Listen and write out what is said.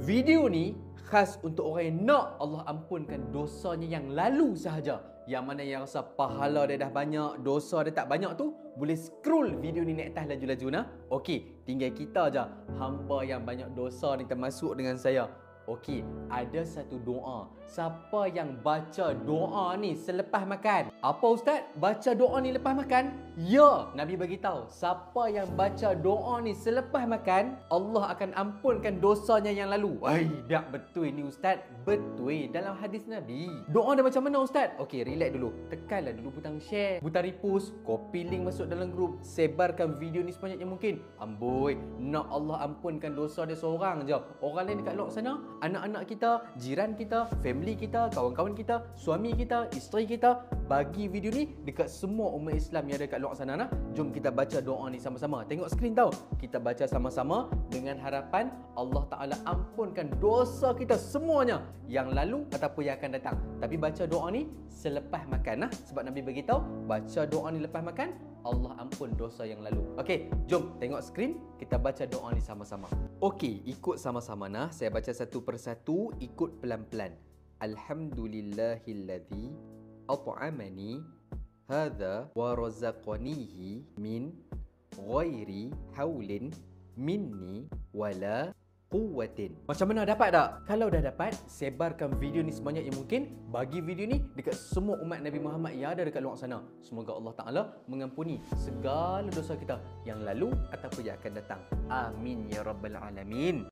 Video ni khas untuk orang yang nak Allah ampunkan dosanya yang lalu sahaja. Yang mana yang rasa pahala dia dah banyak, dosa dia tak banyak tu, boleh scroll video ni naik atas laju-laju nah. Okey, tinggal kita aja hamba yang banyak dosa ni termasuk dengan saya. Okey, ada satu doa. Siapa yang baca doa ni selepas makan? Apa ustaz? Baca doa ni lepas makan? Ya, Nabi bagi tahu, siapa yang baca doa ni selepas makan, Allah akan ampunkan dosanya yang lalu. Wah, dak betul ni ustaz. Betul dalam hadis Nabi. Doa dia macam mana ustaz? Okey, relax dulu. Tekanlah dulu butang share, butang repost, copy link masuk dalam grup, sebarkan video ni sebanyak yang mungkin. Amboi, nak Allah ampunkan dosa dia seorang je. Orang lain dekat luar sana, anak-anak kita, jiran kita, family kita, kawan-kawan kita, suami kita, isteri kita, bagi video ni dekat semua umat Islam yang ada dekat luar sana nah. Jom kita baca doa ni sama-sama. Tengok skrin tau. Kita baca sama-sama dengan harapan Allah Taala ampunkan dosa kita semuanya yang lalu ataupun yang akan datang. Tapi baca doa ni selepas makan nah, sebab Nabi bagi tahu baca doa ni lepas makan Allah ampun dosa yang lalu. Okey, jom tengok skrin, kita baca doa ni sama-sama. Okey, ikut sama-sama nah. Saya baca satu persatu, ikut pelan-pelan. Alhamdulillahilladzi at'amani hadza wa razaqanihi min ghairi haulin minni wala quwwatin. Macam mana, dapat tak? Kalau dah dapat, sebarkan video ni sebanyak yang mungkin. Bagi video ni dekat semua umat Nabi Muhammad yang ada dekat luar sana. Semoga Allah Ta'ala mengampuni segala dosa kita yang lalu ataupun yang akan datang. Amin ya rabbal alamin.